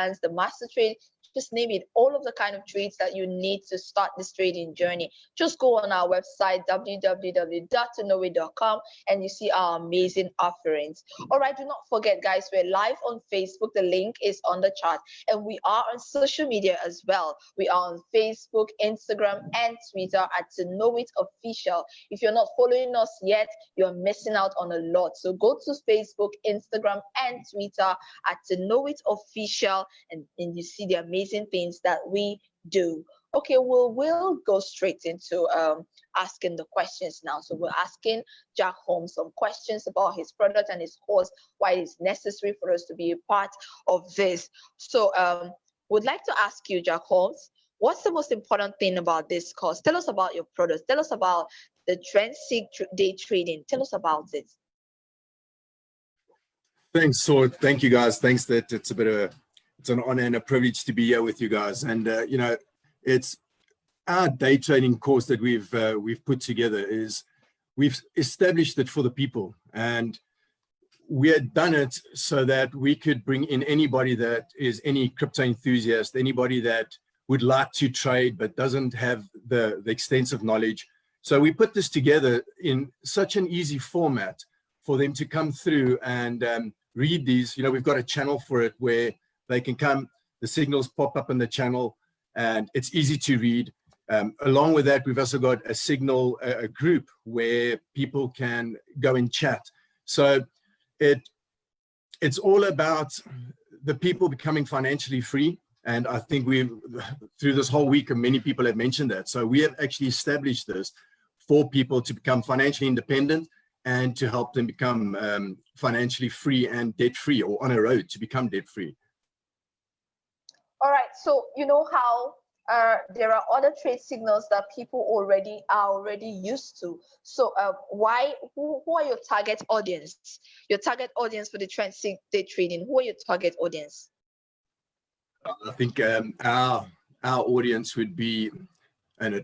advanced, the master trade, just name it, all of the kind of trades that you need to start this trading journey. Just go on our website, www.toknowit.com, and you see our amazing offerings. All right, do not forget, guys, we're live on Facebook. The link is on the chart. And we are on social media as well. We are on Facebook, Instagram, and Twitter at To Know It Official. If you're not following us yet, you're missing out on a lot. So go to Facebook, Instagram, and Twitter at To Know It Official, and you see the amazing things that we do. Okay, we'll go straight into asking the questions now. So we're asking Jacques Holmes some questions about his product and his course, why it's necessary for us to be a part of this. So would like to ask you, Jacques Holmes, what's the most important thing about this course? Tell us about your products. Tell us about the Trendsig Day Trading. Tell us about it. Thanks, Sword. Thank you, guys. Thanks. That it's an honor and a privilege to be here with you guys. And you know, it's our day trading course that we've put together. Is we've established it for the people, and we had done it so that we could bring in anybody that is any crypto enthusiast, anybody that would like to trade but doesn't have the extensive knowledge. So we put this together in such an easy format for them to come through and read these. You know, we've got a channel for it where they can come, the signals pop up in the channel, and it's easy to read. Along with that, we've also got a signal, a group where people can go and chat. So it's all about the people becoming financially free. And I think through this whole week, many people have mentioned that. So we have actually established this for people to become financially independent and to help them become financially free and debt-free, or on a road to become debt-free. All right, so you know how there are other trade signals that people are already used to. So who are your target audience? Your target audience for the Trendsig Day Trading, who are your target audience? I think our audience would be, and I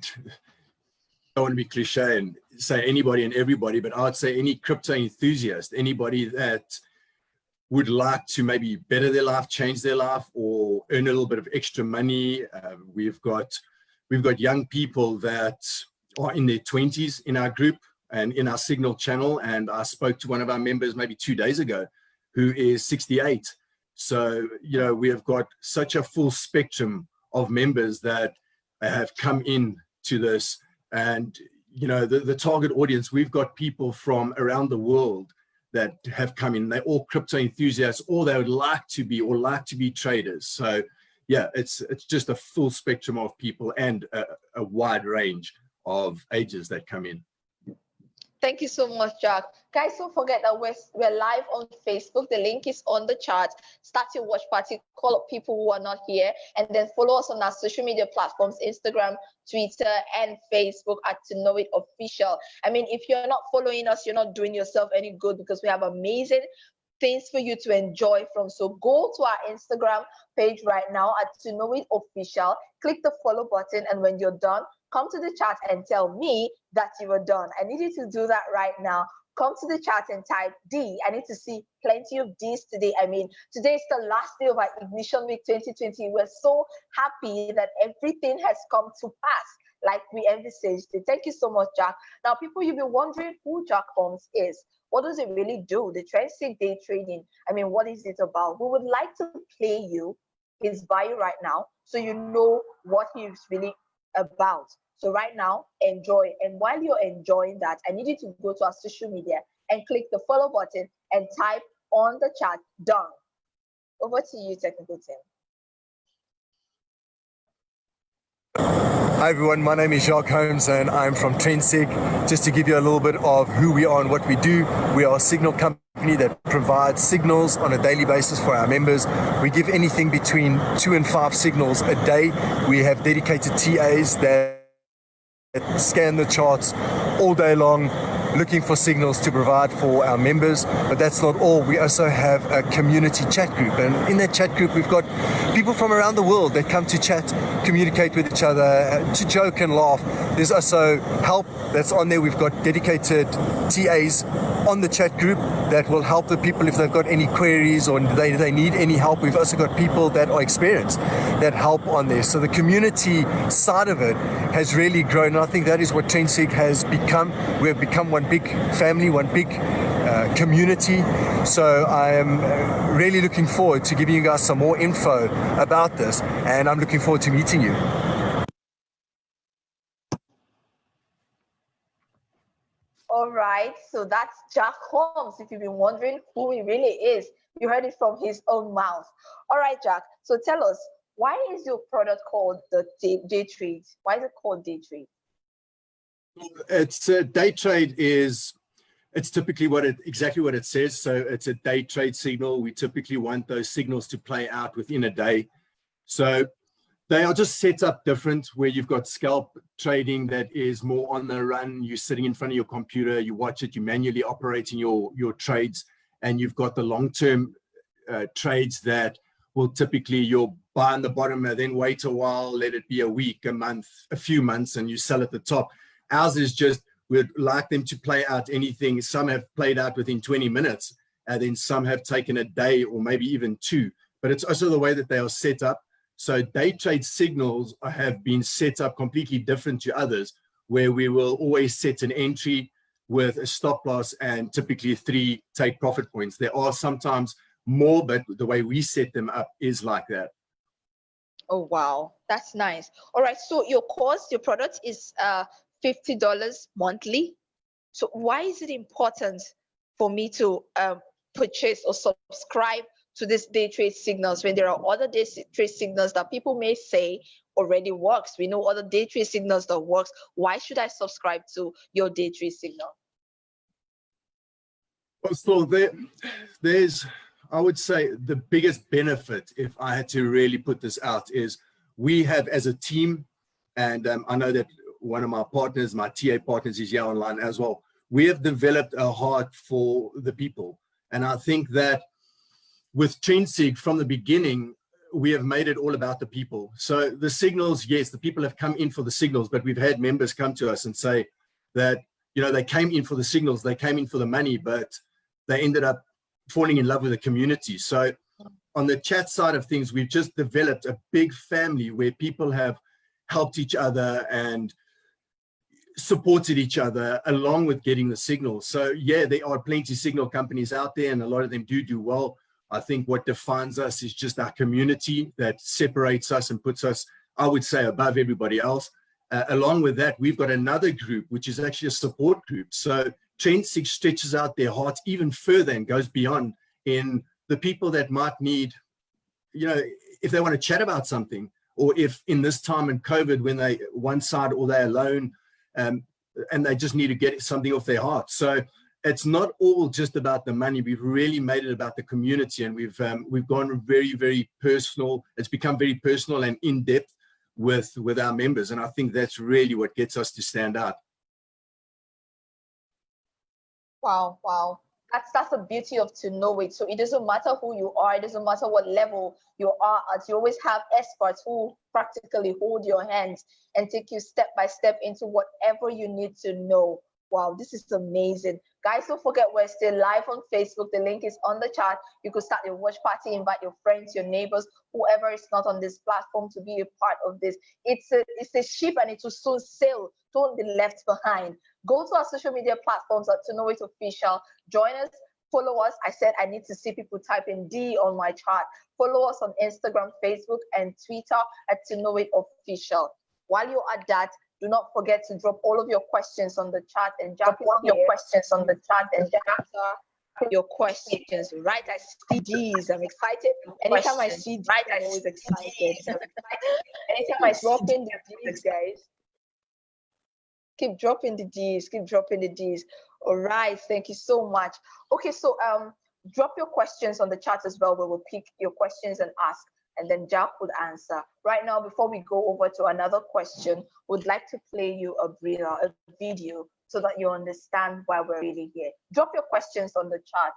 don't want to be cliche and say anybody and everybody, but I would say any crypto enthusiast, anybody that would like to maybe better their life, change their life, or earn a little bit of extra money. We've got young people that are in their 20s in our group and in our signal channel. And I spoke to one of our members maybe 2 days ago, who is 68. So, you know, we have got such a full spectrum of members that have come in to this. And, you know, the target audience, we've got people from around the world that have come in. They're all crypto enthusiasts, or they would like to be, or like to be traders. So yeah, it's just a full spectrum of people and a wide range of ages that come in. Thank you so much, Jacques. Guys, don't forget that we're live on Facebook. The link is on the chart. Start your watch party, call up people who are not here, and then follow us on our social media platforms, Instagram, Twitter, and Facebook at To Know It Official. I mean, if you're not following us, you're not doing yourself any good, because we have amazing things for you to enjoy from. So go to our Instagram page right now at To Know It Official, click the follow button, and when you're done, come to the chat and tell me that you were done. I need you to do that right now. Come to the chat and type D. I need to see plenty of Ds today. I mean, today is the last day of our Ignition Week 2020. We're so happy that everything has come to pass like we envisaged it. Thank you so much, Jacques. Now, people, you'll be wondering who Jacques Holmes is. What does it really do? The Trendsig Day Trading, I mean, what is it about? We would like to play you his bio right now so you know what he's really about. So right now, enjoy. And while you're enjoying that, I need you to go to our social media and click the follow button and type on the chat, done. Over to you, technical team. Hi everyone, my name is Jacques Holmes and I'm from Trendsig. Just to give you a little bit of who we are and what we do, we are a signal company that provides signals on a daily basis for our members. We give anything between 2 and 5 signals a day. We have dedicated TAs that scan the charts all day long, looking for signals to provide for our members. But that's not all. We also have a community chat group, and in that chat group we've got people from around the world that come to chat, communicate with each other, to joke and laugh. There's also help that's on there. We've got dedicated TAs on the chat group that will help the people if they've got any queries or they need any help. We've also got people that are experienced that help on there. So the community side of it has really grown, and I think that is what Trendsig has become. We have become one big family, one big community. So I am really looking forward to giving you guys some more info about this, and I'm looking forward to meeting you. All right, so that's Jacques Holmes. If you've been wondering who he really is, you heard it from his own mouth. All right, Jacques, so tell us, why is your product called the Day Trade? Why is it called Day Trade? It's Day Trade it's typically exactly what it says. So it's a day trade signal. We typically want those signals to play out within a day. So they are just set up different, where you've got scalp trading that is more on the run. You're sitting in front of your computer, you watch it, you're manually operating your trades, and you've got the long-term trades that will typically you'll buy on the bottom and then wait a while, let it be a week, a month, a few months, and you sell at the top. Ours is just, we'd like them to play out anything. Some have played out within 20 minutes, and then some have taken a day or maybe even two. But it's also the way that they are set up. So day trade signals have been set up completely different to others, where we will always set an entry with a stop loss and typically 3 take profit points. There are sometimes more, but the way we set them up is like that. Oh, wow, that's nice. All right, so your course, your product is $50 monthly. So why is it important for me to purchase or subscribe to this day trade signals when there are other day trade signals that people may say already works? We know other day trade signals that works. Why should I subscribe to your day trade signal? Well, so there's, I would say the biggest benefit, if I had to really put this out, is we have as a team, and I know that one of my partners, my TA partners, is here online as well. We have developed a heart for the people. And I think that with Trendsig from the beginning, we have made it all about the people. So the signals, yes, the people have come in for the signals, but we've had members come to us and say that, you know, they came in for the signals, they came in for the money, but they ended up falling in love with the community. So on the chat side of things, we've just developed a big family where people have helped each other and supported each other along with getting the signals. So yeah, there are plenty of signal companies out there, and a lot of them do well. I think what defines us is just our community that separates us and puts us, I would say, above everybody else. Along with that, we've got another group, which is actually a support group. So Trendsig stretches out their hearts even further and goes beyond in the people that might need, you know, if they want to chat about something, or if in this time in COVID, when they one side or they're alone, and they just need to get something off their heart. So it's not all just about the money. We've really made it about the community, and we've gone very, very personal. It's become very personal and in depth with our members, and I think that's really what gets us to stand out. Wow. That's the beauty of to know it. So it doesn't matter who you are, it doesn't matter what level you are at. You always have experts who practically hold your hands and take you step by step into whatever you need to know. Wow, this is amazing. Guys, don't forget we're still live on Facebook. The link is on the chat. You could start your watch party, invite your friends, your neighbors, whoever is not on this platform to be a part of this. It's a ship and it will soon sail. Don't be left behind. Go to our social media platforms at To Know It Official. Join us, follow us. I said I need to see people typing D on my chart. Follow us on Instagram, Facebook, and Twitter at To Know It Official. While you're at that, do not forget to drop all of your questions on the chat, and Jacques your questions on the chat, and Jacques your questions. Right, I see D's. I'm excited. Anytime I see D's, I'm always excited. Anytime I drop in the D's, guys. Keep dropping the D's. Keep dropping the D's. All right. Thank you so much. Okay, so drop your questions on the chat as well. We will pick your questions and ask, and then Jacques would answer. Right now, before we go over to another question, we'd like to play you a video so that you understand why we're really here. Drop your questions on the chat,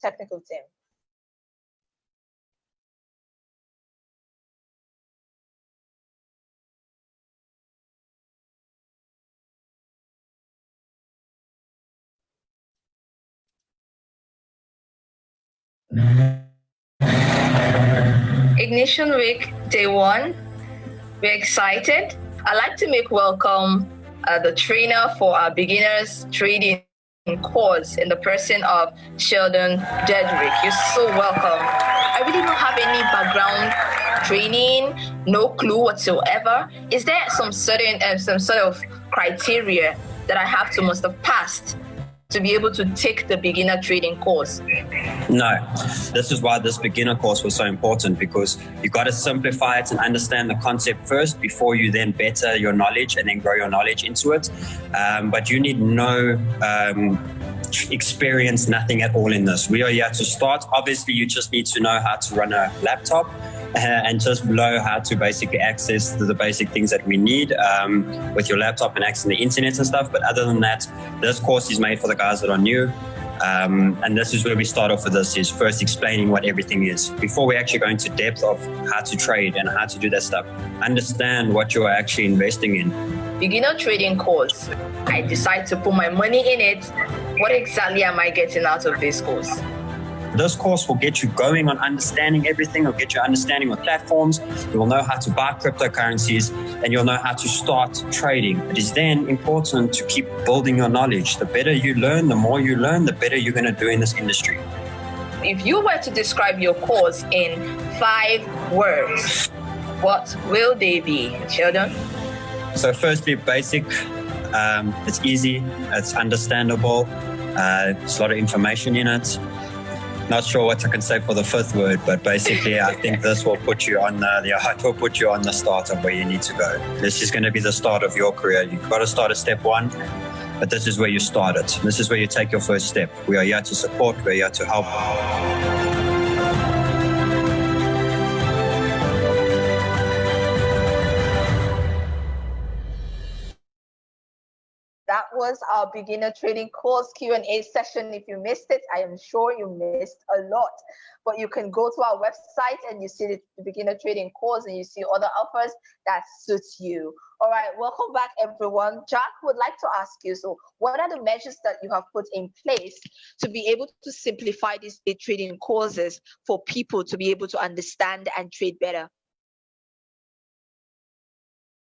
technical team. Ignition Week, day 1. We're excited. I'd like to make welcome the trainer for our beginners trading course in the person of Sheldon Dedrick. You're so welcome. I really don't have any background training, no clue whatsoever. Is there some sort of criteria that I must have passed to be able to take the beginner trading course? No, this is why this beginner course was so important, because you got to simplify it and understand the concept first before you then better your knowledge and then grow your knowledge into it. But you need no experience, nothing at all in this. We are here to start. Obviously, you just need to know how to run a laptop and just know how to basically access the basic things that we need with your laptop and accessing the internet and stuff. But other than that, this course is made for the guys that are new. And this is where we start off with this, is first explaining what everything is. Before we actually go into depth of how to trade and how to do that stuff, understand what you're actually investing in. Beginner trading course. I decide to put my money in it. What exactly am I getting out of this course? This course will get you going on understanding everything. It'll get you understanding of platforms. You will know how to buy cryptocurrencies and you'll know how to start trading. It is then important to keep building your knowledge. The better you learn, the more you learn, the better you're going to do in this industry. If you were to describe your course in 5 words, what will they be, Sheldon? So firstly, basic. It's easy. It's understandable. There's a lot of information in it. Not sure what I can say for the 5th word, but basically I think this will put you on the start of where you need to go. This is going to be the start of your career. You've got to start at step 1, but this is where you start it. This is where you take your first step. We are here to support. We're here to help. That was our beginner trading course Q&A session. If you missed it, I am sure you missed a lot. But you can go to our website and you see the beginner trading course and you see other offers that suits you. All right, welcome back, everyone. Jacques would like to ask you, so what are the measures that you have put in place to be able to simplify these day trading courses for people to be able to understand and trade better?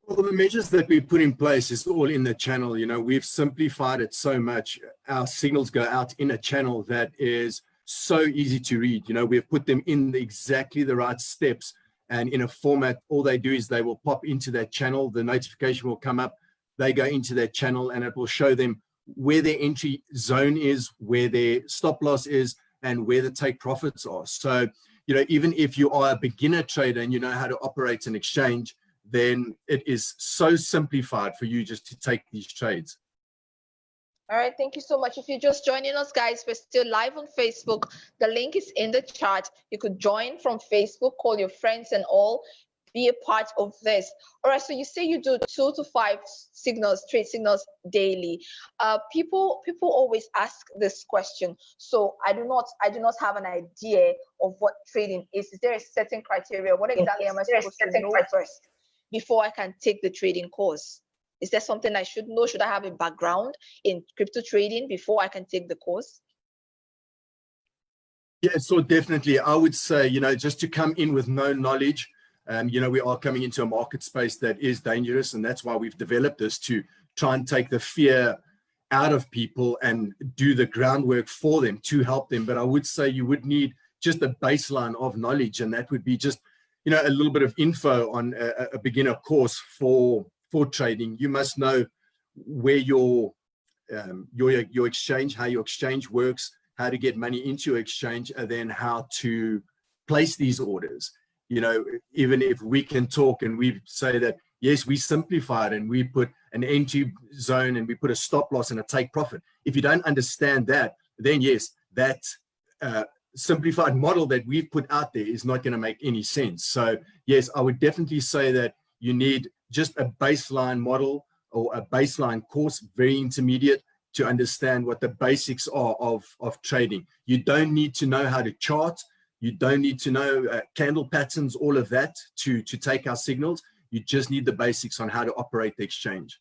Well, the measures that we put in place is all in the channel. You know, we've simplified it so much. Our signals go out in a channel that is so easy to read. You know, we've put them in exactly the right steps and in a format. All they do is they will pop into that channel. The notification will come up. They go into that channel and it will show them where their entry zone is, where their stop loss is, and where the take profits are. So, you know, even if you are a beginner trader and you know how to operate an exchange, then it is so simplified for you just to take these trades. All right, thank you so much. If you're just joining us, guys, we're still live on Facebook. The link is in the chat. You could join from Facebook, call your friends and all, be a part of this. All right, so you say you do 2 to 5 signals, trade signals daily. People always ask this question. So I do not have an idea of what trading is. Is there a certain criteria? What exactly am I supposed to know first before I can take the trading course? Is there something I should know? Should I have a background in crypto trading before I can take the course? Yeah, so definitely. I would say, you know, just to come in with no knowledge, you know, we are coming into a market space that is dangerous. And that's why we've developed this, to try and take the fear out of people and do the groundwork for them to help them. But I would say you would need just a baseline of knowledge. And that would be just, you know, a little bit of info on a beginner course for trading. You must know where your exchange, how your exchange works, how to get money into your exchange, and then how to place these orders. You know, even if we can talk and we say that, yes, we simplified and we put an entry zone and we put a stop loss and a take profit. If you don't understand that, then yes, that simplified model that we've put out there is not going to make any sense. So yes, I would definitely say that you need just a baseline model or a baseline course, very intermediate, to understand what the basics are of trading. You don't need to know how to chart. You don't need to know candle patterns, all of that to take our signals. You just need the basics on how to operate the exchange.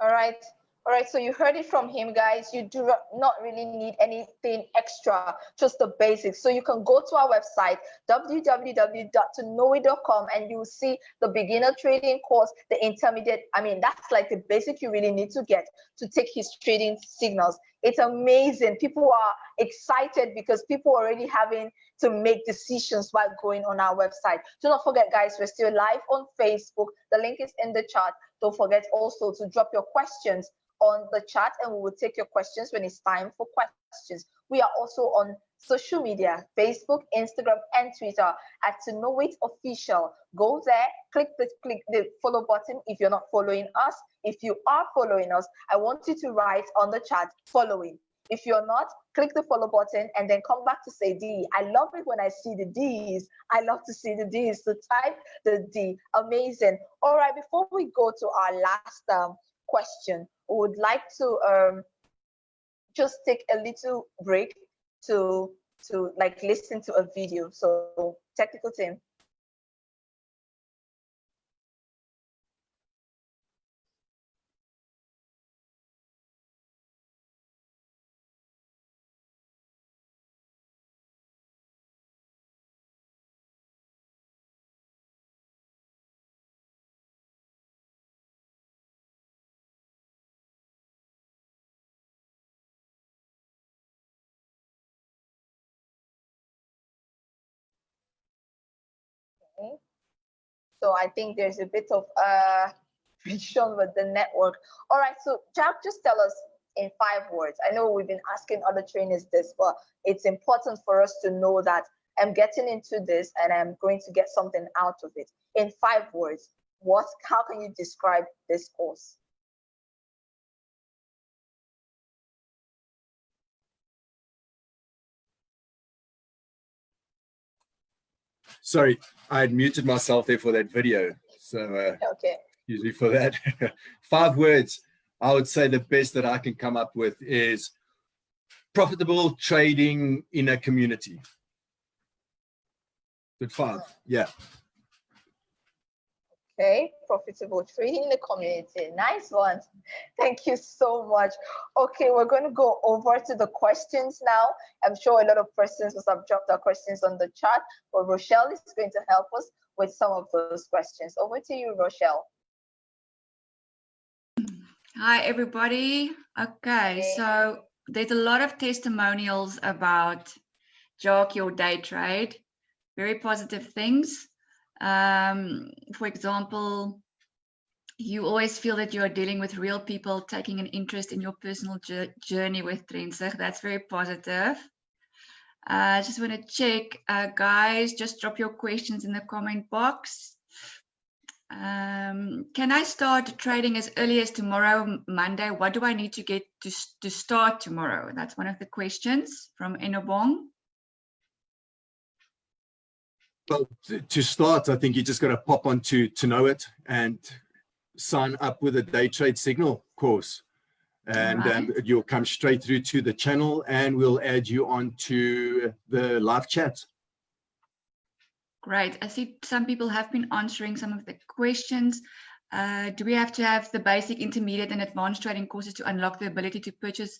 All right. All right, so you heard it from him, guys. You do not really need anything extra, just the basics. So you can go to our website, www.toknowit.com, and you'll see the beginner trading course, the intermediate. I mean, that's like the basic you really need to get to take his trading signals. It's amazing. People are excited because people are already having to make decisions while going on our website. Do not forget, guys, we're still live on Facebook. The link is in the chat. Don't forget also to drop your questions on the chat, and we will take your questions when it's time for questions. We are also on social media, Facebook, Instagram, and Twitter at To Know It Official. Go there, click the follow button if you're not following us. If you are following us, I want you to write on the chat following. If you're not, click the follow button and then come back to say D. I love it when I see the D's. I love to see the D's. So type the D. Amazing. All right, before we go to our last question, we would like to just take a little break to like listen to a video. So technical team. Okay. So I think there's a bit of friction with the network. All right, so Jacques, just tell us in 5 words. I know we've been asking other trainers this, but it's important for us to know that I'm getting into this and I'm going to get something out of it. In 5 words, how can you describe this course? Sorry, I had muted myself there for that video. So Okay. excuse me for that. 5 words. I would say the best that I can come up with is profitable trading in a community. Good 5, yeah. Okay, profitable trading in the community. Nice one. Thank you so much. Okay, we're going to go over to the questions now. I'm sure a lot of persons must have dropped their questions on the chat, but Rochelle is going to help us with some of those questions. Over to you, Rochelle. Hi, everybody. Okay, so there's a lot of testimonials about Jacques, your day trade. Very positive things. For example, you always feel that you are dealing with real people taking an interest in your personal journey with Trendsig. That's very positive. I just want to check, guys, just drop your questions in the comment box. Can I start trading as early as tomorrow, Monday? What do I need to get to start tomorrow? That's one of the questions from Enobong. Well, to start, I think you just got to pop onto To Know It and sign up with a day trade signal course, and you'll come straight through to the channel, and we'll add you onto the live chat. Great. I see some people have been answering some of the questions. Do we have to have the basic, intermediate, and advanced trading courses to unlock the ability to purchase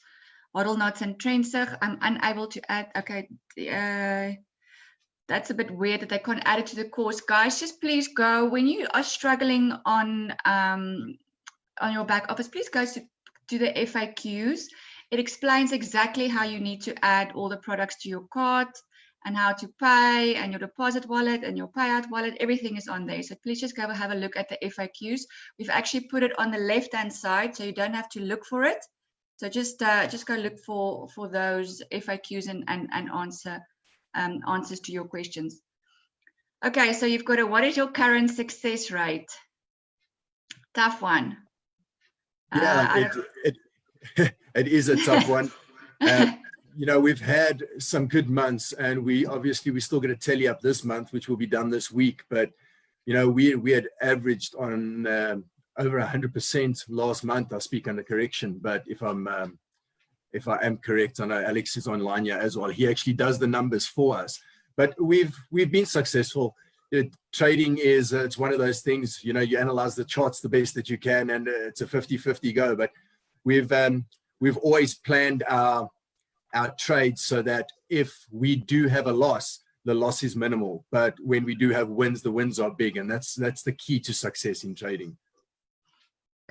hodl knots and Trendsig? I'm unable to add. Okay. That's a bit weird that they can't add it to the course. Guys, just please go, when you are struggling on your back office, please go to the FAQs. It explains exactly how you need to add all the products to your cart and how to pay, and your deposit wallet and your payout wallet. Everything is on there. So please just go have a look at the FAQs. We've actually put it on the left-hand side, so you don't have to look for it. So just go look for those FAQs and answers to your questions. Okay, so you've got what is your current success rate? Tough one. Yeah, it is a tough one. You know, we've had some good months, and we're still going to tally up this month, which will be done this week. But you know, we had averaged on over 100% last month. I speak under correction, but if I am correct, I know Alex is online here as well. He actually does the numbers for us. But we've been successful. Trading is it's one of those things, you know, you analyze the charts the best that you can, and it's a 50-50 go. But we've always planned our trades so that if we do have a loss, the loss is minimal. But when we do have wins, the wins are big, and that's the key to success in trading.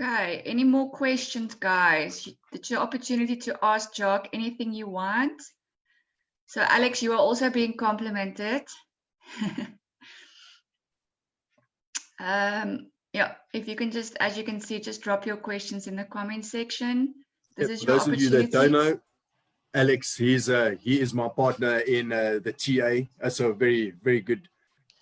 Okay, any more questions, guys? It's your opportunity to ask Jacques anything you want. So Alex, you are also being complimented. Yeah, if you can just, as you can see, just drop your questions in the comment section. This is For your those of you that don't know, Alex, he is my partner in the TA, so very, very good,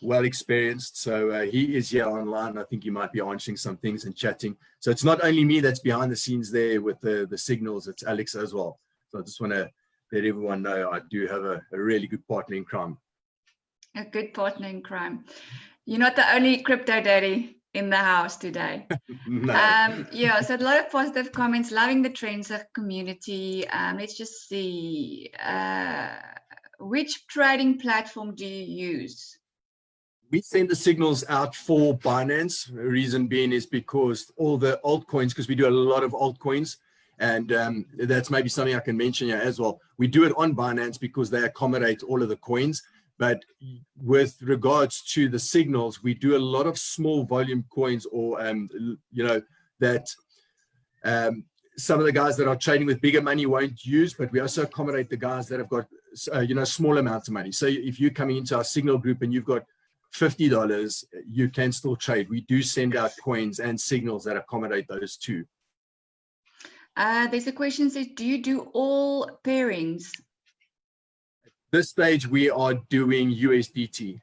well experienced. So he is here online. I think he might be answering some things and chatting. So it's not only me that's behind the scenes there with the signals, it's Alex as well. So I just want to let everyone know I do have a really good partner in crime. A good partner in crime. You're not the only crypto daddy in the house today. No. Yeah, so a lot of positive comments, loving the Trendsig community. Let's just see. Which trading platform do you use? We send the signals out for Binance. The reason being is because all the altcoins, because we do a lot of altcoins, and that's maybe something I can mention here as well. We do it on Binance because they accommodate all of the coins. But with regards to the signals, we do a lot of small volume coins, or you know, that some of the guys that are trading with bigger money won't use, but we also accommodate the guys that have got you know, small amounts of money. So if you're coming into our signal group and you've got $50, you can still trade. We do send out coins and signals that accommodate those too. There's a question that says, do you do all pairings? This stage we are doing USDT.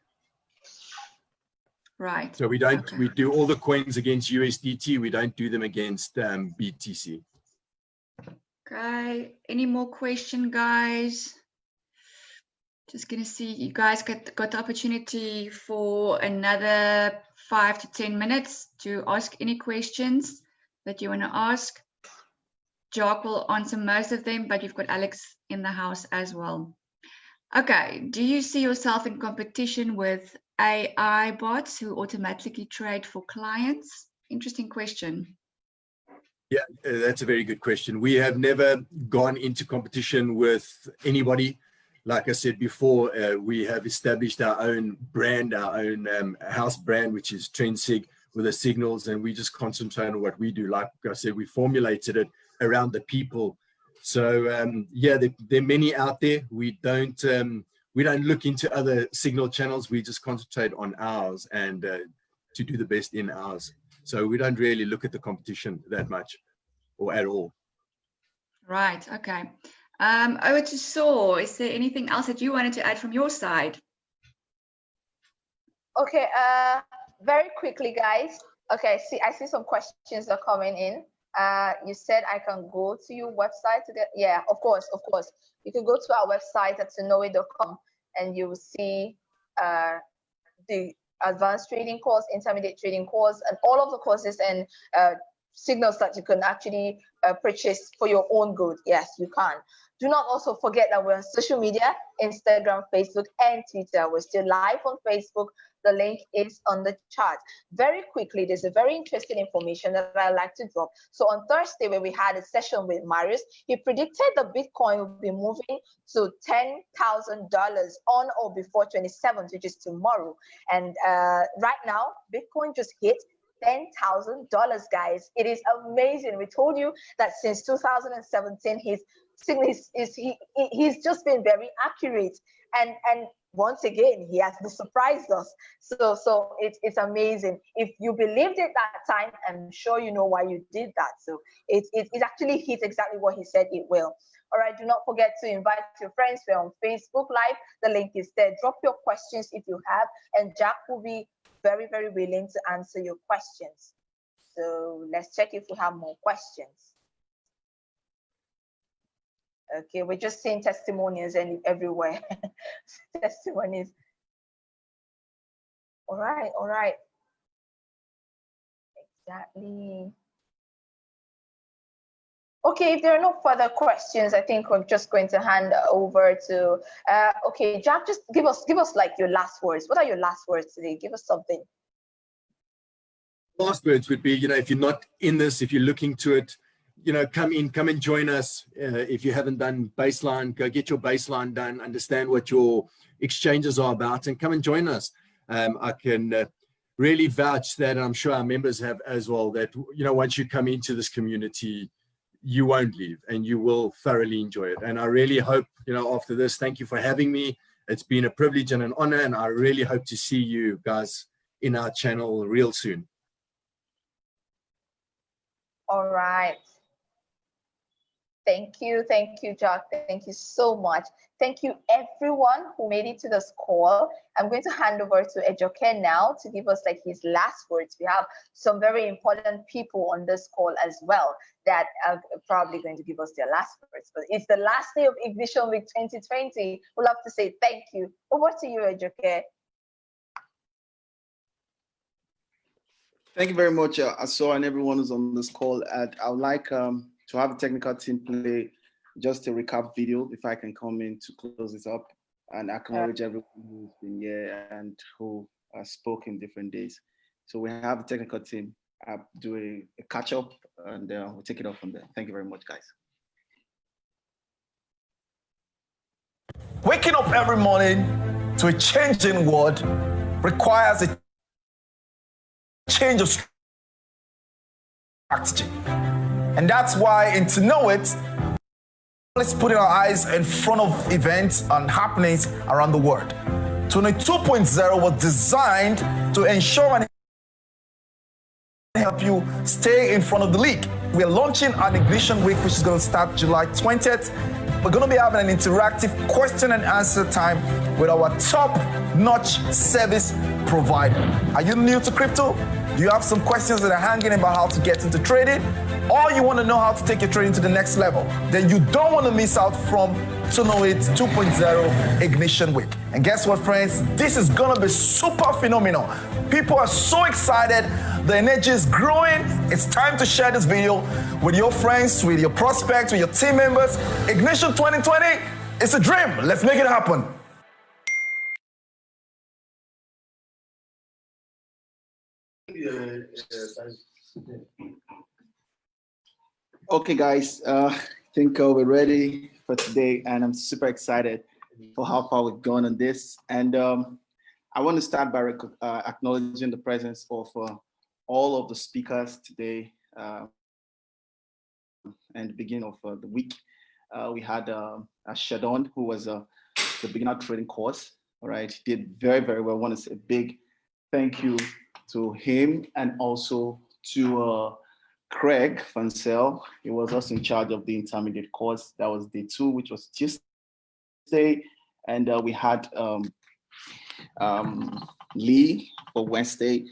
Right. So we don't, okay. we do all the coins against USDT. We don't do them against BTC. Okay. Any more question, guys? Just gonna see, you guys got the opportunity for another 5 to 10 minutes to ask any questions that you want to ask. Jacques will answer most of them, but you've got Alex in the house as well. Okay, do you see yourself in competition with AI bots who automatically trade for clients? Interesting question. Yeah, that's a very good question. We have never gone into competition with anybody. Like I said before, we have established our own brand, our own house brand, which is Trendsig, with the signals, and we just concentrate on what we do. Like I said, we formulated it around the people. So yeah, there are many out there. We don't look into other signal channels. We just concentrate on ours and to do the best in ours. So we don't really look at the competition that much or at all. Right. Okay. Over to Saw. Is there anything else that you wanted to add from your side? Okay. Very quickly, guys. Okay. I see some questions are coming in. You said I can go to your website to get, yeah, of course. You can go to our website at toknow.com and you will see the advanced trading course, intermediate trading course, and all of the courses and signals that you can actually purchase for your own good. Yes, you can. Do not also forget that we're on social media, Instagram, Facebook, and Twitter. We're still live on Facebook. The link is on the chart. Very quickly, there's a very interesting information that I like to drop. So on Thursday, when we had a session with Marius, he predicted the Bitcoin will be moving to $10,000 on or before 27th, which is tomorrow. And right now, Bitcoin just hit $10,000, guys. It is amazing. We told you that since 2017, he's just been very accurate, and once again he has surprised us. So it's amazing. If you believed it that time, I'm sure you know why you did that. So it actually hit exactly what he said it will. All right, do not forget to invite your friends. We're on Facebook Live. The link is there. Drop your questions if you have, and Jacques will be very, very willing to answer your questions. So let's check if we have more questions. Okay, we're just seeing testimonials and everywhere. Testimonies. All right. Exactly. Okay, if there are no further questions, I think we're just going to hand over to okay, Jack, just give us like your last words. What are your last words today? Give us something. Last words would be, if you're not in this, if you're looking to it, come and join us. If you haven't done baseline, go get your baseline done, understand what your exchanges are about, and come and join us. I can really vouch that, and I'm sure our members have as well, that, once you come into this community, you won't leave and you will thoroughly enjoy it. And I really hope, after this, thank you for having me. It's been a privilege and an honor, and I really hope to see you guys in our channel real soon. All right. Thank you, Jacques. Thank you so much. Thank you, everyone who made it to this call. I'm going to hand over to Jacques now to give us like his last words. We have some very important people on this call as well that are probably going to give us their last words. But it's the last day of Ignition Week 2020. We'd love to say thank you. Over to you, Jacques. Thank you very much, Aso, and everyone who's on this call. I would like to have a technical team play just a recap video, if I can come in to close this up, and acknowledge everyone who's been here and who spoke in different days. So we have a technical team do a catch up, and we'll take it off from there. Thank you very much, guys. Waking up every morning to a changing world requires a change of strategy. And that's why in To Know It, let's put our eyes in front of events and happenings around the world. To Know It 2.0 was designed to ensure and help you stay in front of the league. We're launching an Ignition Week, which is going to start July 20th. We're going to be having an interactive question and answer time with our top-notch service provider. Are you new to crypto? Do you have some questions that are hanging about how to get into trading? Or you want to know how to take your trading to the next level? Then you don't want to miss out from To Know It 2.0 Ignition Week. And guess what, friends? This is going to be super phenomenal. People are so excited. The energy is growing. It's time to share this video with your friends, with your prospects, with your team members. Ignition 2020, it's a dream. Let's make it happen. Okay, guys, I think we're ready for today, and I'm super excited for how far we've gone on this. And I want to start by acknowledging the presence of all of the speakers today and the beginning of the week. We had Shadon, who was the beginner trading course. All right, he did very, very well. I want to say a big thank you to him, and also to Craig Fansel. He was also in charge of the intermediate course. That was day 2, which was Tuesday. And we had Lee for Wednesday.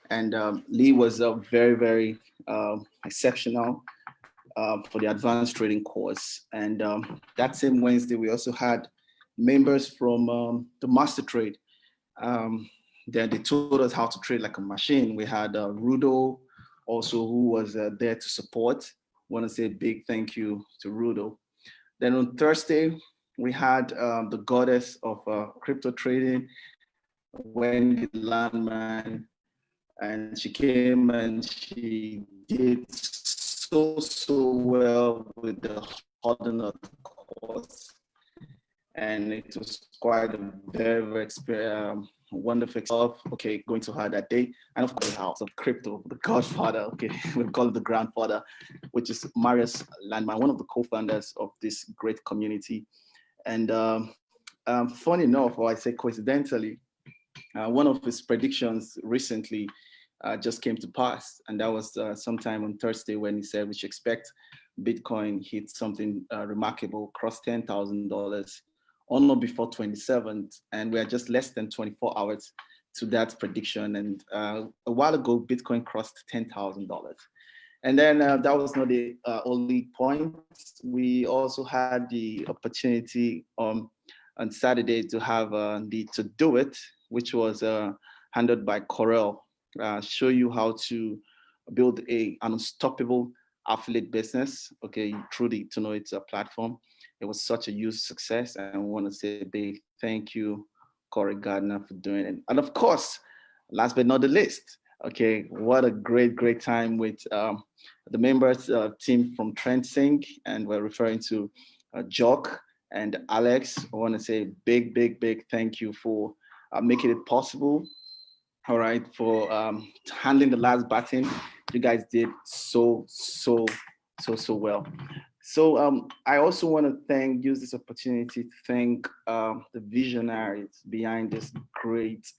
And Lee was very, very exceptional for the advanced trading course. And that same Wednesday, we also had members from the Master Trade. They told us how to trade like a machine. We had Rudo also, who was there to support. I want to say a big thank you to Rudo. Then on Thursday, we had the goddess of crypto trading, Wendy Landman, and she came and she did so well with the Hodder course. And it was quite a very, very wonderful stuff. Okay, going to her that day. And of course, the house of crypto, the godfather, okay, we call it the grandfather, which is Marius Landman, one of the co-founders of this great community. And funny enough, or I say coincidentally, one of his predictions recently just came to pass. And that was sometime on Thursday when he said we should expect Bitcoin hit something remarkable, cross $10,000 on or before 27th, and we are just less than 24 hours to that prediction. And a while ago, Bitcoin crossed $10,000. And then that was not the only point. We also had the opportunity on Saturday to have the To Do It, which was handled by Corel, show you how to build an unstoppable affiliate business, okay, through the To Know It platform. It was such a huge success, and I want to say a big thank you, Corey Gardner, for doing it. And of course, last but not the least, okay, what a great time with the members team from Trendsig, and we're referring to Jacques and Alex. I want to say big thank you for making it possible. All right, for handling the last baton. You guys did so well. So I also want to use this opportunity to thank the visionaries behind this great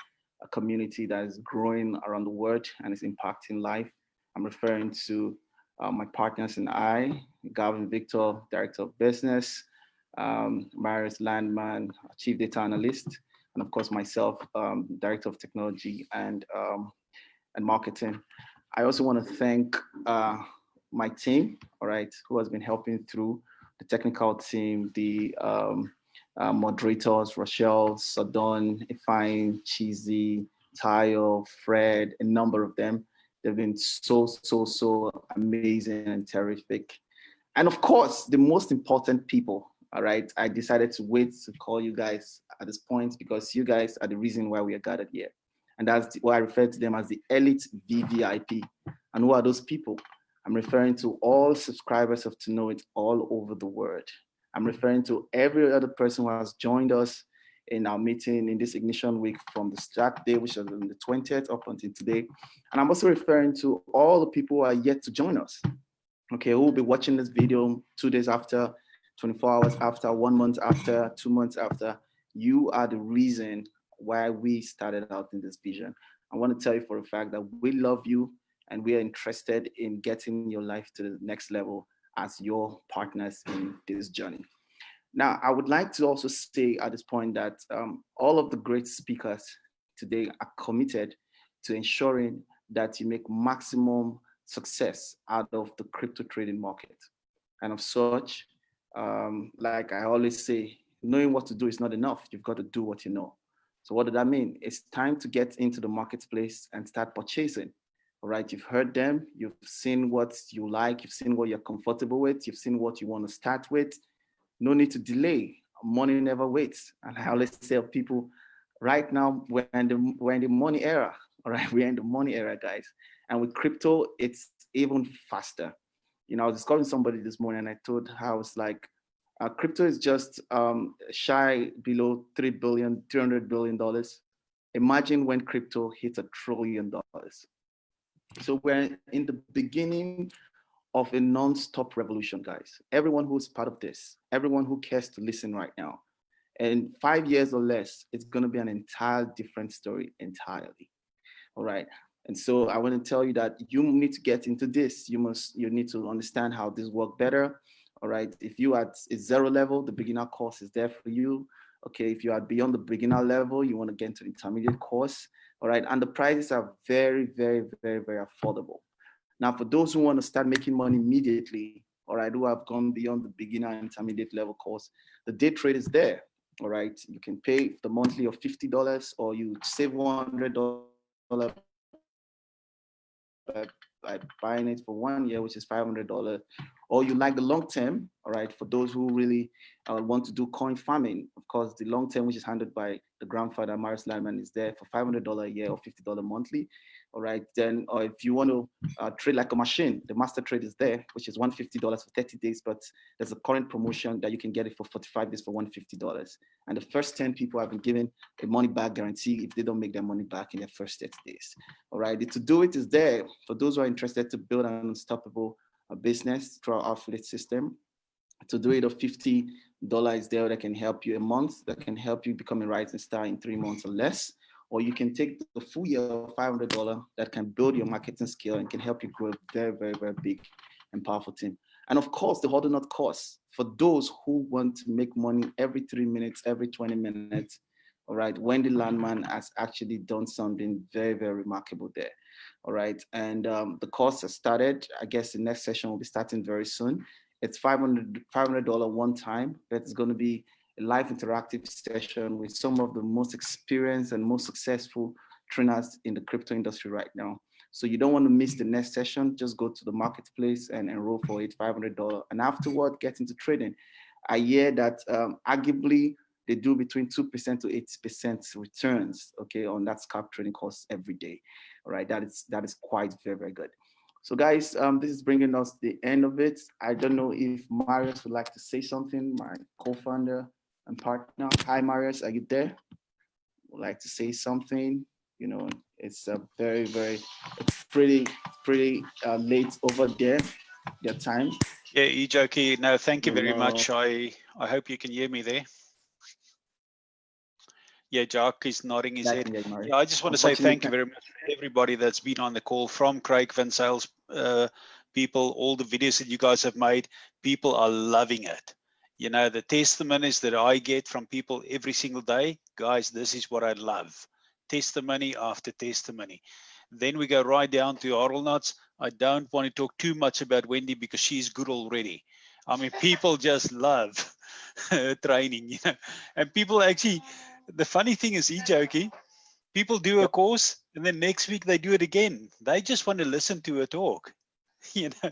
community that is growing around the world and is impacting life. I'm referring to my partners and I, Gavin Victor, Director of Business, Marius Landman, Chief Data Analyst, and of course myself, Director of Technology and Marketing. I also want to thank my team, all right, who has been helping through the technical team, the moderators, Rochelle, Sadon, Ifine, Cheesy, Tayo, Fred, a number of them. They've been so amazing and terrific. And of course, the most important people, all right, I decided to wait to call you guys at this point because you guys are the reason why we are gathered here. And that's why I refer to them as the elite VVIP. And who are those people? I'm referring to all subscribers of To Know It all over the world. I'm referring to every other person who has joined us in our meeting in this Ignition Week from the start day, which was on the 20th up until today. And I'm also referring to all the people who are yet to join us. Okay, who will be watching this video 2 days after, 24 hours after, 1 month after, 2 months after. You are the reason why we started out in this vision. I want to tell you for a fact that we love you and we are interested in getting your life to the next level as your partners in this journey. Now, I would like to also say at this point that all of the great speakers today are committed to ensuring that you make maximum success out of the crypto trading market. And of such, like I always say, knowing what to do is not enough. You've got to do what you know. So what does that mean? It's time to get into the marketplace and start purchasing. All right, you've heard them, you've seen what you like, you've seen what you're comfortable with, you've seen what you want to start with. No need to delay. Money never waits. And I always tell people, right now, we're in the money era. All right, we're in the money era, guys. And with crypto, it's even faster. You know, I was discussing somebody this morning and I told her, I was like, crypto is just shy below $300 billion. Imagine when crypto hits $1 trillion. So we're in the beginning of a non-stop revolution, guys. Everyone who's part of this, everyone who cares to listen right now, in 5 years or less, it's going to be an entire different story entirely. All right. And so I want to tell you that you need to get into this. You need to understand how this works better. All right. If you are at a 0 level, the beginner course is there for you. Okay. If you are beyond the beginner level, you want to get into the intermediate course. All right. And the prices are very affordable. Now, for those who want to start making money immediately, all right, who have gone beyond the beginner and intermediate level course, the day trade is there. All right. You can pay the monthly of $50 or you save $100 by buying it for 1 year, which is $500, or you like the long term, all right, for those who really want to do coin farming. Of course, the long term, which is handled by the grandfather, Marius Landman, is there for $500 a year or $50 monthly, all right. Then, or if you want to trade like a machine, the master trade is there, which is $150 for 30 days, but there's a current promotion that you can get it for 45 days for $150. And the first 10 people have been given a money back guarantee if they don't make their money back in their first 30 days. All right, to do it is there for those who are interested to build an unstoppable business through our affiliate system. To do it, of $50 is there that can help you a month, that can help you become a rising star in 3 months or less. Or you can take the full year of $500 that can build your marketing skill and can help you grow a very big and powerful team. And of course, the Hodl Not course for those who want to make money every 3 minutes, every 20 minutes. All right, Wendy Landman has actually done something very remarkable there. All right, and the course has started. I guess the next session will be starting very soon. It's $500 one time, but it's going to be a live interactive session with some of the most experienced and most successful trainers in the crypto industry right now. So you don't want to miss the next session. Just go to the marketplace and enroll for it, $500. And afterward, get into trading. I hear that arguably they do between 2% to 8% returns, okay, on that scalp trading course every day. All right, that is quite very, very good. So guys, this is bringing us the end of it. I don't know if Marius would like to say something, my co-founder and partner. Hi, Marius, are you there? Would like to say something? You know, it's a it's pretty late over there, their time. Yeah, Jacques, no, thank you very much. I hope you can hear me there. Yeah, Jacques is nodding his head. Yeah, I just want to say thank you very much to everybody that's been on the call, from Craig, Van Sales people, all the videos that you guys have made. People are loving it. You know, the testimonies that I get from people every single day, guys, this is what I love. Testimony after testimony. Then we go right down to Arlnuts. I don't want to talk too much about Wendy because she's good already. I mean, people just love her training, you know, and people actually, the funny thing is, Jacques, people do a course and then next week they do it again. They just want to listen to her talk, you know.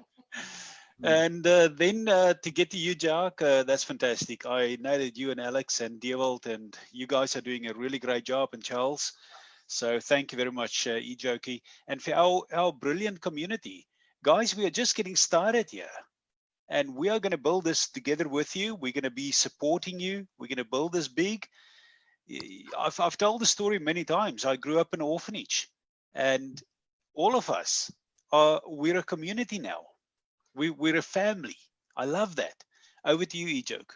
And then to get to you, Jacques, that's fantastic. I know that you and Alex and Dewald and you guys are doing a really great job, and Charles. So thank you very much, Jacques, and for our brilliant community. Guys, we are just getting started here. And we are going to build this together with you. We're going to be supporting you. We're going to build this big. I've told the story many times. I grew up in an orphanage, and all of us we're a community now. We're a family. I love that. Over to you, Jacques.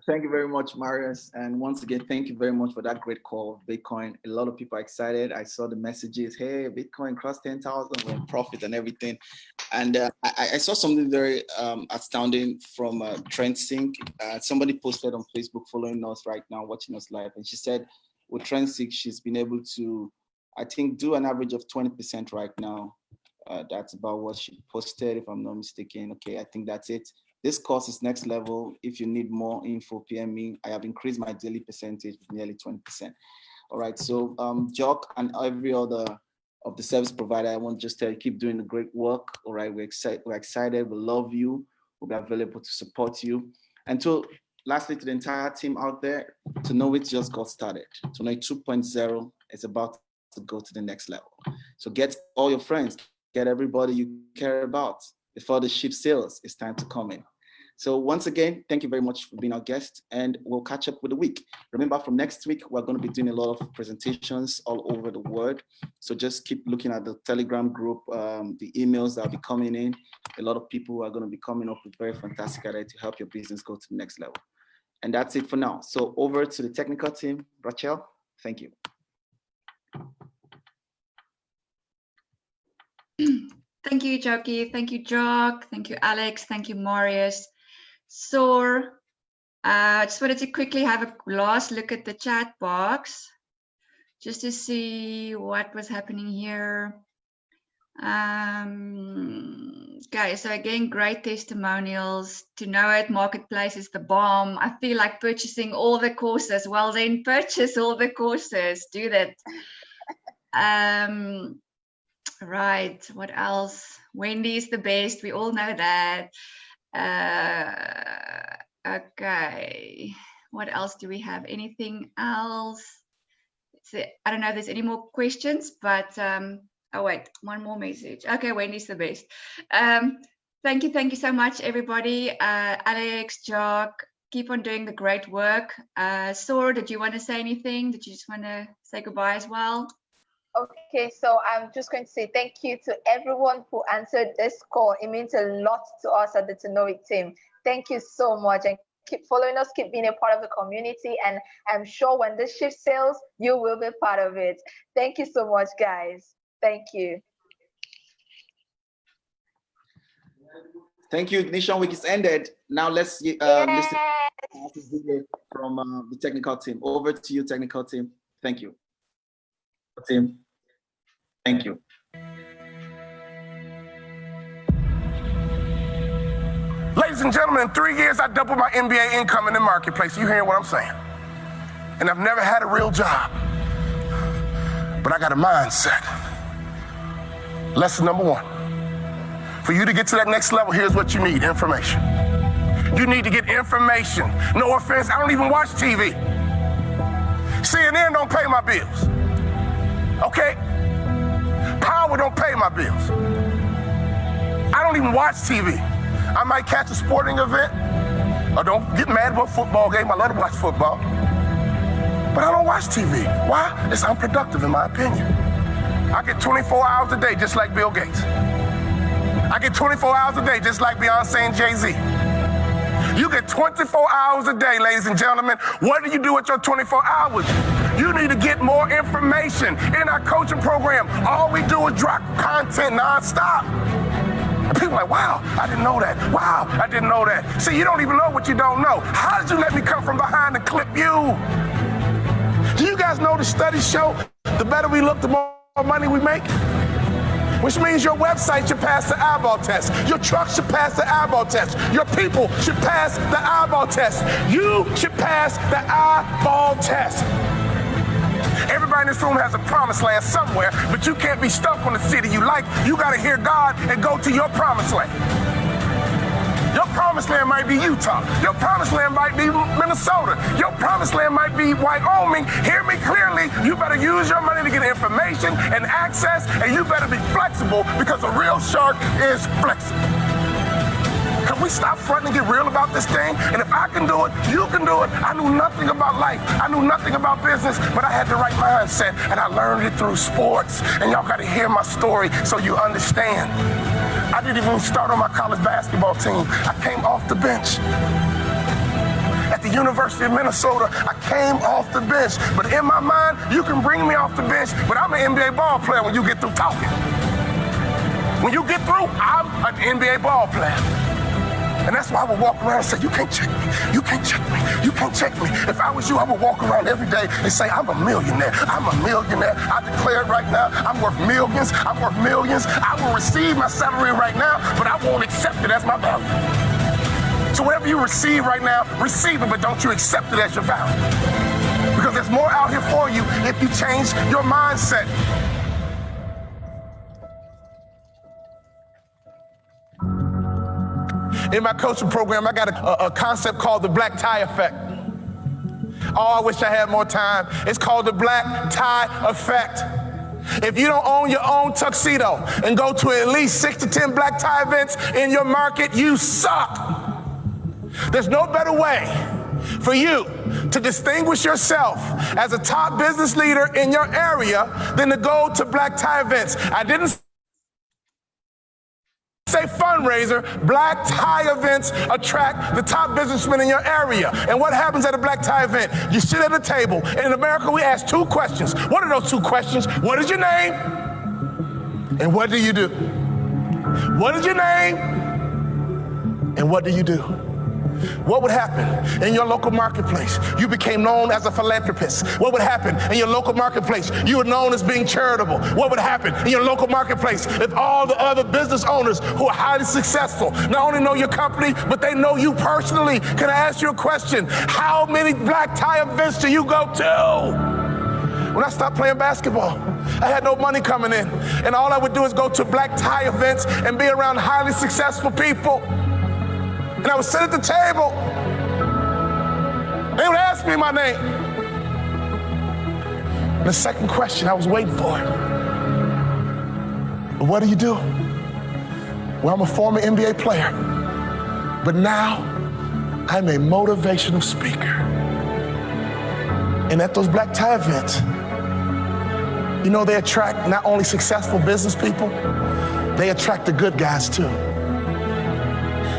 Thank you very much, Marius. And once again, thank you very much for that great call of Bitcoin. A lot of people are excited. I saw the messages, hey, Bitcoin crossed 10,000, we're in profit and everything. And I saw something very astounding from Trendsig. Somebody posted on Facebook, following us right now, watching us live. And she said, with Trendsig, she's been able to, I think, do an average of 20% right now. That's about what she posted, if I'm not mistaken. Okay, I think that's it. This course is next level. If you need more info, PM me. I have increased my daily percentage with nearly 20%. All right, so Jacques and every other of the service provider, I want to just tell you, keep doing the great work. All right, we're excited, we love you. We'll be available to support you. And so lastly, to the entire team out there, to know it just got started. To know 2.0 is about to go to the next level. So get all your friends, get everybody you care about before the ship sails. It's time to come in. So once again, thank you very much for being our guest, and we'll catch up with the week. Remember, from next week, we're going to be doing a lot of presentations all over the world. So just keep looking at the Telegram group, the emails that will be coming in. A lot of people are going to be coming up with very fantastic ideas to help your business go to the next level. And that's it for now. So over to the technical team. Rachel, thank you. Thank you, Jacques. Thank you, Jacques. Thank you, Alex. Thank you, Marius. So I just wanted to quickly have a last look at the chat box just to see what was happening here. Okay, so again, great testimonials. To know it, Marketplace is the bomb. I feel like purchasing all the courses. Well, then purchase all the courses. Do that. Right, what else? Wendy is the best. We all know that. Okay, what else do we have? Anything else? I don't know if there's any more questions, but oh wait, one more message. Okay, Wendy's the best. Thank you so much, everybody. Alex, Jacques, keep on doing the great work. Sor, did you want to say anything? Did you just want to say goodbye as well? Okay, so I'm just going to say thank you to everyone who answered this call. It means a lot to us at the To Know It team. Thank you so much, and keep following us, keep being a part of the community, and I'm sure when this ship sails, you will be part of it. Thank you so much, guys. Thank you. Thank you. Ignition Week is ended. Now let's listen from the technical team. Over to you, technical team. Thank you. Team. Thank you. Ladies and gentlemen, in 3 years, I doubled my MBA income in the marketplace. You hearing what I'm saying? And I've never had a real job, but I got a mindset. Lesson number one. For you to get to that next level, here's what you need: information. You need to get information. No offense, I don't even watch TV. CNN don't pay my bills. Okay? Power don't pay my bills. I don't even watch TV. I might catch a sporting event, or don't get mad about a football game. I love to watch football. But I don't watch TV. Why? It's unproductive in my opinion. I get 24 hours a day just like Bill Gates. I get 24 hours a day just like Beyonce and Jay-Z. You get 24 hours a day, ladies and gentlemen. What do you do with your 24 hours? You need to get more information. In our coaching program, all we do is drop content nonstop. And people are like, wow, I didn't know that. Wow, I didn't know that. See, you don't even know what you don't know. How did you let me come from behind and clip you? Do you guys know the studies show the better we look, the more money we make? Which means your website should pass the eyeball test. Your truck should pass the eyeball test. Your people should pass the eyeball test. You should pass the eyeball test. Everybody in this room has a promised land somewhere, but you can't be stuck on the city you like. You got to hear God and go to your promised land. Your promised land might be Utah. Your promised land might be Minnesota. Your promised land might be Wyoming. Hear me clearly. You better use your money to get information and access, and you better be flexible, because a real shark is flexible. Can we stop fronting and get real about this thing? And if I can do it, you can do it. I knew nothing about life. I knew nothing about business, but I had the right mindset, and I learned it through sports. And y'all got to hear my story so you understand. I didn't even start on my college basketball team. I came off the bench. At the University of Minnesota, I came off the bench. But in my mind, you can bring me off the bench, but I'm an NBA ball player when you get through talking. When you get through, I'm an NBA ball player. And that's why I would walk around and say, you can't check me. You can't check me. You can't check me. If I was you, I would walk around every day and say, I'm a millionaire. I'm a millionaire. I declare it right now. I'm worth millions. I'm worth millions. I will receive my salary right now, but I won't accept it as my value. So whatever you receive right now, receive it, but don't you accept it as your value. Because there's more out here for you if you change your mindset. In my coaching program, I got a concept called the black tie effect. Oh, I wish I had more time. It's called the black tie effect. If you don't own your own tuxedo and go to at least 6 to 10 black tie events in your market, you suck. There's no better way for you to distinguish yourself as a top business leader in your area than to go to black tie events. I didn't say fundraiser. Black tie events attract the top businessmen in your area. And what happens at a black tie event? You sit at a table, and in America we ask 2 questions. What are those 2 questions? What is your name? And what do you do? What is your name? And what do you do? What would happen in your local marketplace? You became known as a philanthropist. What would happen in your local marketplace? You were known as being charitable. What would happen in your local marketplace if all the other business owners who are highly successful not only know your company, but they know you personally? Can I ask you a question? How many black tie events do you go to? When I stopped playing basketball, I had no money coming in, and all I would do is go to black tie events and be around highly successful people. And I would sit at the table. They would ask me my name. And the second question, I was waiting for it. But what do you do? Well, I'm a former NBA player, but now I'm a motivational speaker. And at those black tie events, you know, they attract not only successful business people, they attract the good guys too.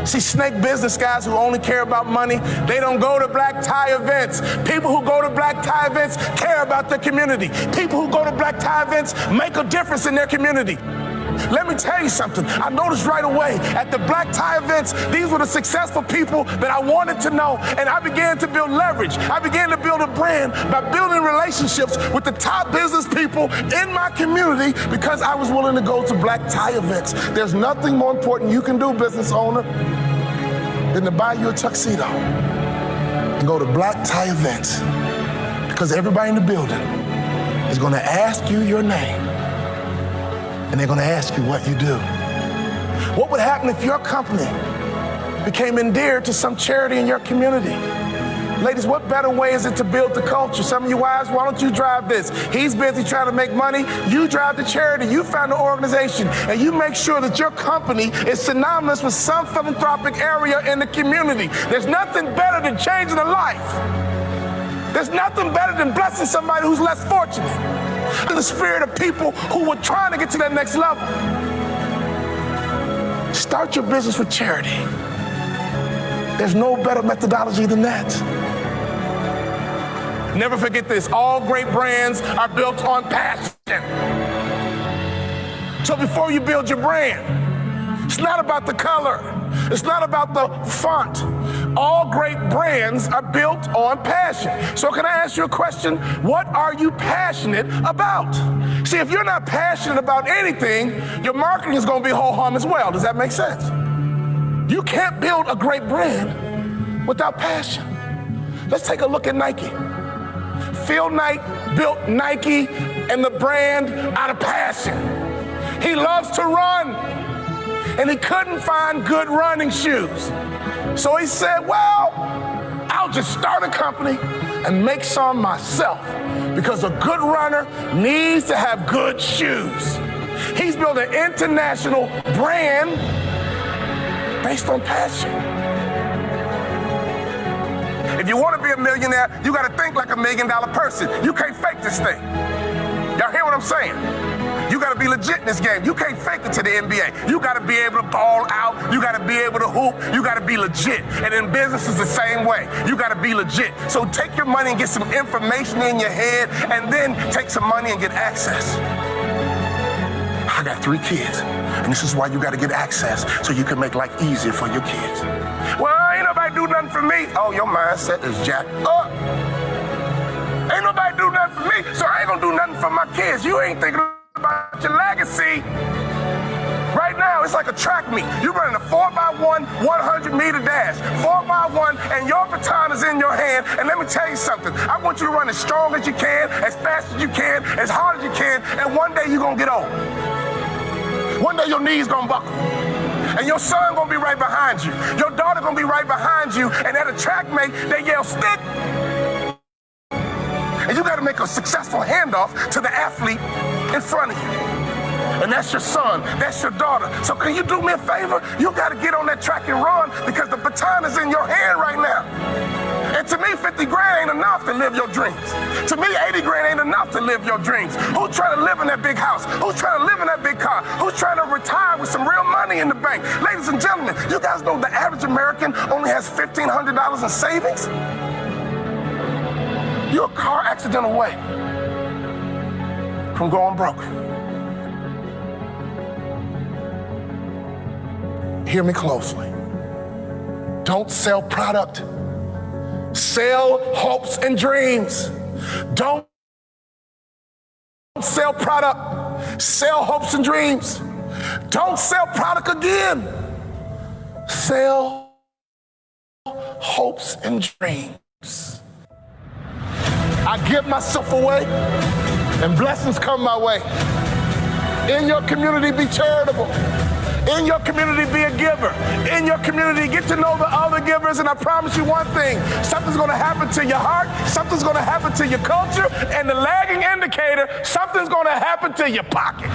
See, snake business guys who only care about money, they don't go to black tie events. People who go to black tie events care about their community. People who go to black tie events make a difference in their community. Let me tell you something. I noticed right away at the black tie events, these were the successful people that I wanted to know, and I began to build leverage. I began to build a brand by building relationships with the top business people in my community because I was willing to go to black tie events. There's nothing more important you can do, business owner, than to buy you a tuxedo and go to black tie events, because everybody in the building is going to ask you your name. and they're going to ask you what you do. What would happen if your company became endeared to some charity in your community? Ladies, what better way is it to build the culture? Some of you wives, why don't you drive this? He's busy trying to make money. You drive the charity. You found an organization, and you make sure that your company is synonymous with some philanthropic area in the community. There's nothing better than changing a life. There's nothing better than blessing somebody who's less fortunate. In the spirit of people who were trying to get to that next level. Start your business with charity. There's no better methodology than that. Never forget this, all great brands are built on passion. So before you build your brand, it's not about the color, it's not about the font. All great brands are built on passion. So can I ask you a question? What are you passionate about? See, if you're not passionate about anything, your marketing is gonna be ho-hum as well. Does that make sense? You can't build a great brand without passion. Let's take a look at Nike. Phil Knight built Nike and the brand out of passion. He loves to run, and he couldn't find good running shoes. So he said, well, I'll just start a company and make some myself, because a good runner needs to have good shoes. He's built an international brand based on passion. If you want to be a millionaire, you got to think like $1 million person. You can't fake this thing. Y'all hear what I'm saying? You got to be legit in this game. You can't fake it to the NBA. You got to be able to ball out. You got to be able to hoop. You got to be legit. And in business, it's the same way. You got to be legit. So take your money and get some information in your head, and then take some money and get access. I got 3 kids, and this is why you got to get access, so you can make life easier for your kids. Well, ain't nobody do nothing for me. Oh, your mindset is Jack up. Ain't nobody do nothing for me, so I ain't gonna do nothing for my kids. You ain't thinking about your legacy. Right now, it's like a track meet. You're running a 4x1, 100-meter dash. 4x1, and your baton is in your hand. And let me tell you something. I want you to run as strong as you can, as fast as you can, as hard as you can, and one day you're gonna get old. One day your knees gonna buckle. And your son gonna be right behind you. Your daughter gonna be right behind you. And at a track meet, they yell, stick. And you gotta make a successful handoff to the athlete in front of you. And that's your son, that's your daughter. So can you do me a favor? You gotta get on that track and run, because the baton is in your hand right now. And to me, 50 grand ain't enough to live your dreams. To me, 80 grand ain't enough to live your dreams. Who's trying to live in that big house? Who's trying to live in that big car? Who's trying to retire with some real money in the bank? Ladies and gentlemen, you guys know the average American only has $1,500 in savings? You're a car accident away from going broke. Hear me closely. Don't sell product. Sell hopes and dreams. Don't sell product. Sell hopes and dreams. Don't sell product again. Sell hopes and dreams. I give myself away, and blessings come my way. In your community, be charitable. In your community, be a giver. In your community, get to know the other givers, and I promise you one thing, something's gonna happen to your heart, something's gonna happen to your culture, and the lagging indicator, something's gonna happen to your pocket.